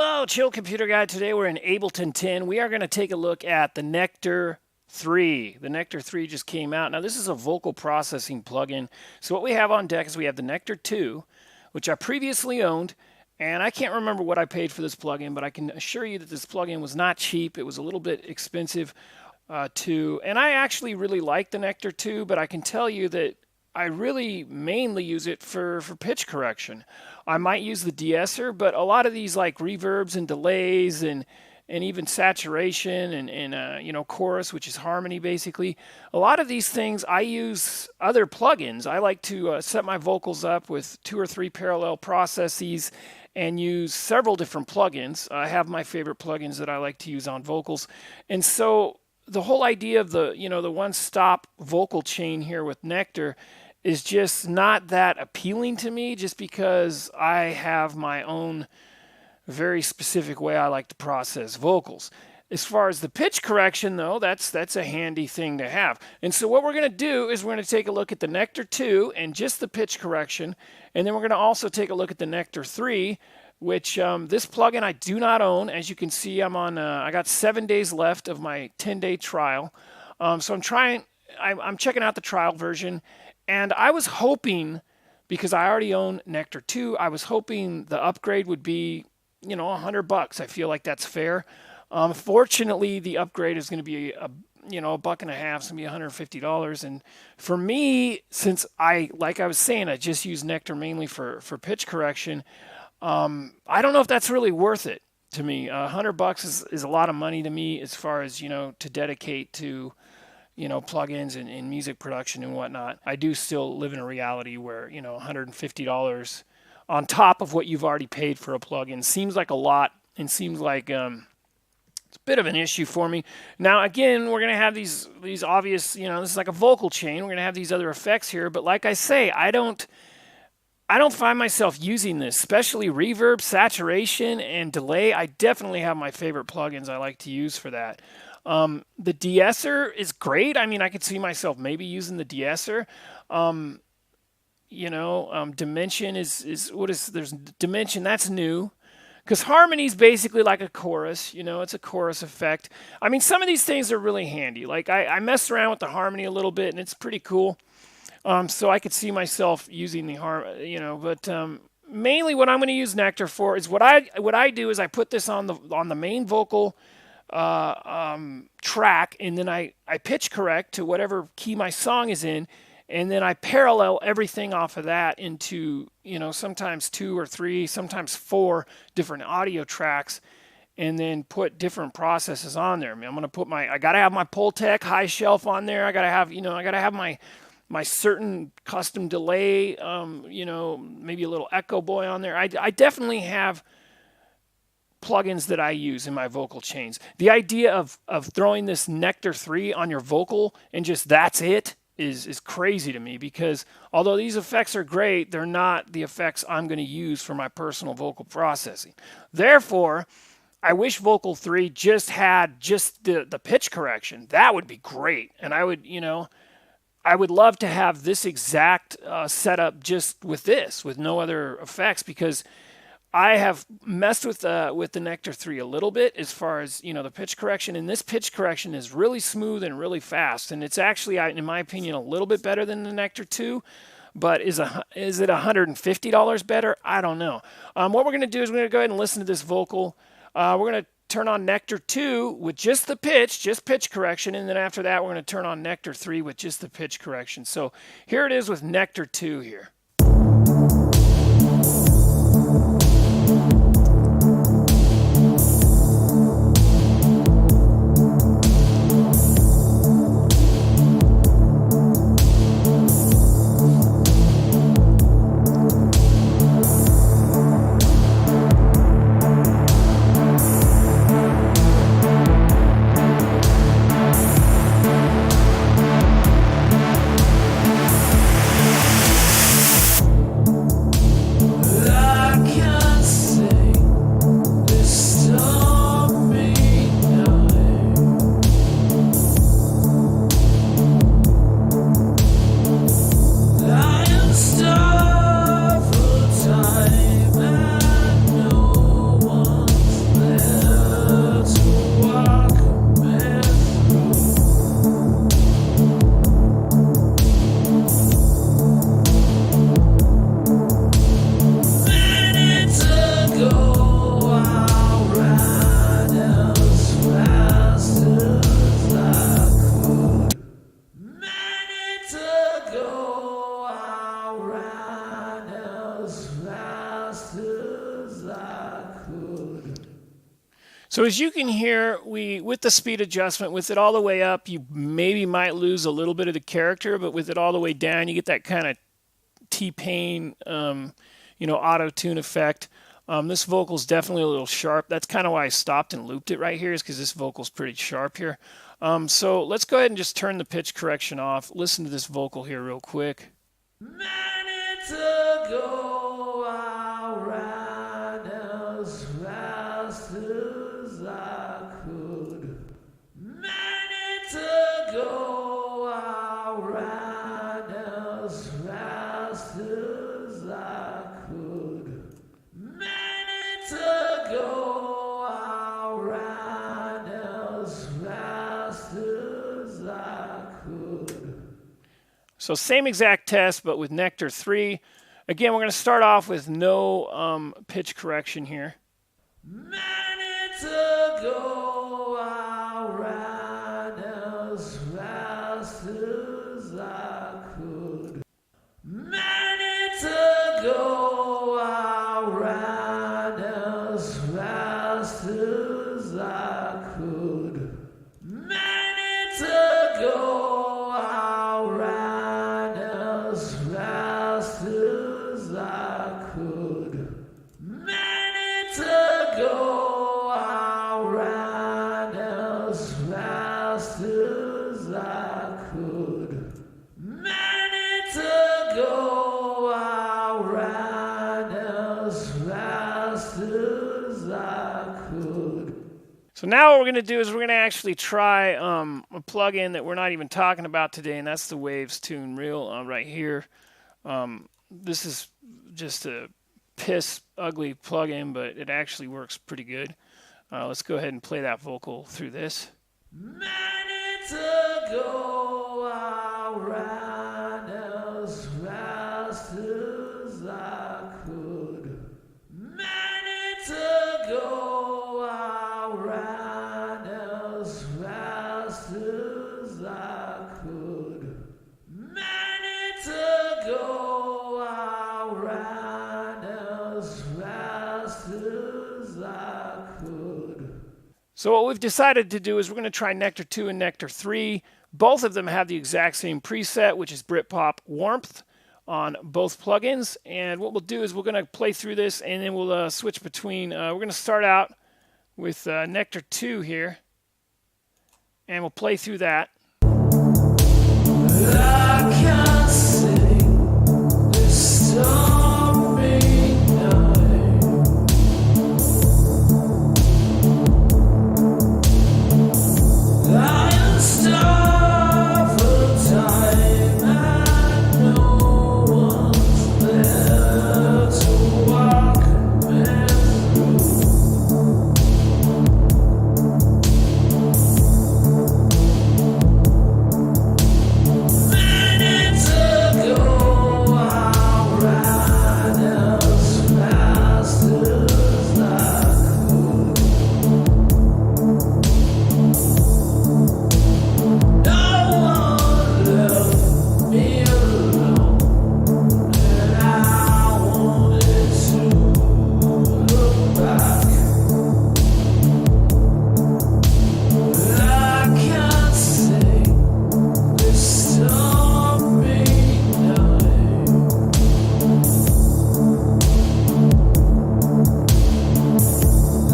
Hello, Chill Computer Guy. Today we're in Ableton 10. We are going to take a look at the Nectar 3. The Nectar 3 just came out. Now this is a vocal processing plugin. So what we have on deck is we have the Nectar 2, which I previously owned. And I can't remember what I paid for this plugin, but I can assure you that this plugin was not cheap. It was a little bit expensive too. And I actually really like the Nectar 2, but I can tell you that I really mainly use it for pitch correction. I might use the de-esser, but a lot of these like reverbs and delays and even saturation and chorus, which is harmony basically. A lot of these things I use other plugins. I like to set my vocals up with 2 or 3 parallel processes and use several different plugins. I have my favorite plugins that I like to use on vocals. And so the whole idea of the one-stop vocal chain here with Nectar is just not that appealing to me, just because I have my own very specific way I like to process vocals. As far as the pitch correction, though, that's a handy thing to have. And so what we're going to do is we're going to take a look at the Nectar 2 and just the pitch correction, and then we're going to also take a look at the Nectar 3, which this plugin I do not own. As you can see, I got 7 days left of my 10-day trial. So I'm checking out the trial version. And I was hoping, because I already own Nectar 2, I was hoping the upgrade would be, $100. I feel like that's fair. Fortunately, the upgrade is going to be $1.50. It's going to be $150. And for me, since like I was saying, I just use Nectar mainly for pitch correction. I don't know if that's really worth it to me. $100 is a lot of money to me as far as, to dedicate to plugins and music production and whatnot. I do still live in a reality where, $150 on top of what you've already paid for a plugin seems like a lot, and seems like it's a bit of an issue for me. Now, again, we're going to have these obvious, this is like a vocal chain. We're going to have these other effects here, but like I say, I don't find myself using this, especially reverb, saturation, and delay. I definitely have my favorite plugins I like to use for that. The de-esser is great. I mean, I could see myself maybe using the de-esser. Dimension there's dimension, that's new. Because harmony is basically like a chorus, it's a chorus effect. I mean, some of these things are really handy. Like I messed around with the harmony a little bit, and it's pretty cool. So I could see myself using the but mainly what I'm going to use Nectar for is what I do is I put this on the main vocal track, and then I pitch correct to whatever key my song is in, and then I parallel everything off of that into sometimes 2 or 3, sometimes 4 different audio tracks, and then put different processes on there. I mean, I'm going to I got to have my Pultec high shelf on there. I got to have my certain custom delay, maybe a little echo boy on there. I definitely have plugins that I use in my vocal chains. The idea of throwing this Nectar 3 on your vocal and just that's it is crazy to me, because although these effects are great, they're not the effects I'm going to use for my personal vocal processing. Therefore, I wish Vocal 3 just had the pitch correction. That would be great. And I would love to have this exact setup just with this, with no other effects, because I have messed with the Nectar 3 a little bit as far as, the pitch correction, and this pitch correction is really smooth and really fast, and it's actually, in my opinion, a little bit better than the Nectar 2, but is it $150 better? I don't know. What we're going to do is we're going to go ahead and listen to this vocal. We're going to turn on Nectar 2 with just pitch correction, and then after that we're going to turn on Nectar 3 with just the pitch correction. So here it is with Nectar 2 here. So as you can hear, with the speed adjustment, with it all the way up, you maybe might lose a little bit of the character, but with it all the way down, you get that kind of T-Pain, auto-tune effect. This vocal's definitely a little sharp. That's kind of why I stopped and looped it right here, is because this vocal's pretty sharp here. So let's go ahead and just turn the pitch correction off. Listen to this vocal here real quick. Minutes ago, I ran as fast as I could. Minutes ago, I ran as fast as I could. Minutes ago, I ran as fast as I could. So same exact test, but with Nectar 3. Again, we're going to start off with no pitch correction here. Minutes ago, I ran as fast as I could. Minutes ago, I ran as fast as I could. Minutes ago, I ran as fast as I could. Minutes ago, I ran as fast as I could. Minutes ago, I ran as fast as I could. So now what we're going to do is we're going to actually try a plugin that we're not even talking about today, and that's the Waves Tune Reel right here. This is just a piss ugly plugin, but it actually works pretty good. Let's go ahead and play that vocal through this. Minutes ago, I ran as fast as I could. Minutes ago, I ran as fast as I could. Minutes ago, I ran as fast as I could. So what we've decided to do is we're going to try Nectar 2 and Nectar 3. Both of them have the exact same preset, which is Britpop Warmth on both plugins. And what we'll do is we're going to play through this, and then we'll switch between. We're going to start out with Nectar 2 here, and we'll play through that. I can't sing this stormy night. I am starved for time, and no one's there to walk me through. Minutes ago, I ran as fast as I could. No one left me alone, and I wanted to look back. I can't sing this stormy night.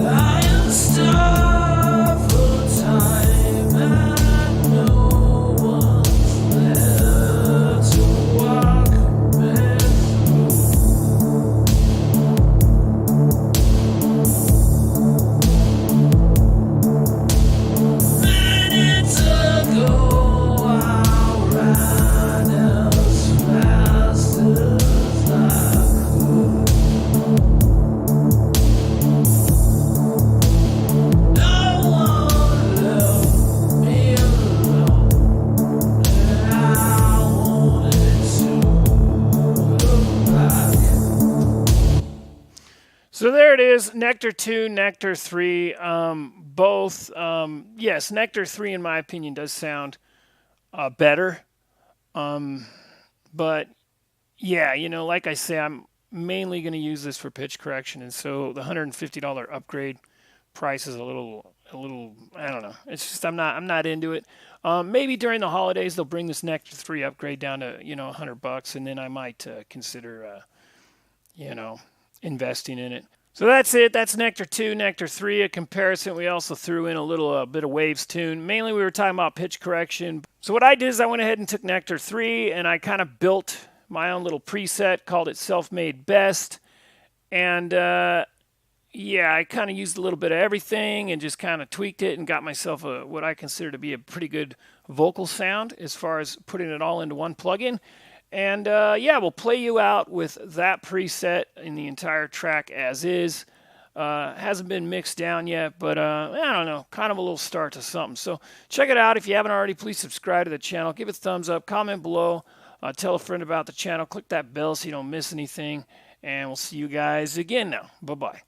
I am starved for time, and no one's there to walk me through. Minutes ago, I ran as fast as I could. No one left me alone, and I wanted to look back. So there it is, Nectar 2, Nectar 3. Both, yes, Nectar 3, in my opinion, does sound better. But yeah, like I say, I'm mainly going to use this for pitch correction, and so the $150 upgrade price is a little, I don't know. It's just I'm not into it. Maybe during the holidays they'll bring this Nectar 3 upgrade down to $100, and then I might consider investing in it. So that's it. That's Nectar 2, Nectar 3, a comparison. We also threw in a little bit of waves tune. Mainly we were talking about pitch correction. So what I did is I went ahead and took Nectar 3 and I kind of built my own little preset, called it Self-Made Best. And yeah, I kind of used a little bit of everything and just kind of tweaked it and got myself what I consider to be a pretty good vocal sound as far as putting it all into one plugin. And yeah, we'll play you out with that preset in the entire track as is. Hasn't been mixed down yet, but I don't know, kind of a little start to something. So check it out. If you haven't already, please subscribe to the channel. Give it a thumbs up, comment below, tell a friend about the channel, click that bell so you don't miss anything. And we'll see you guys again now. Bye-bye.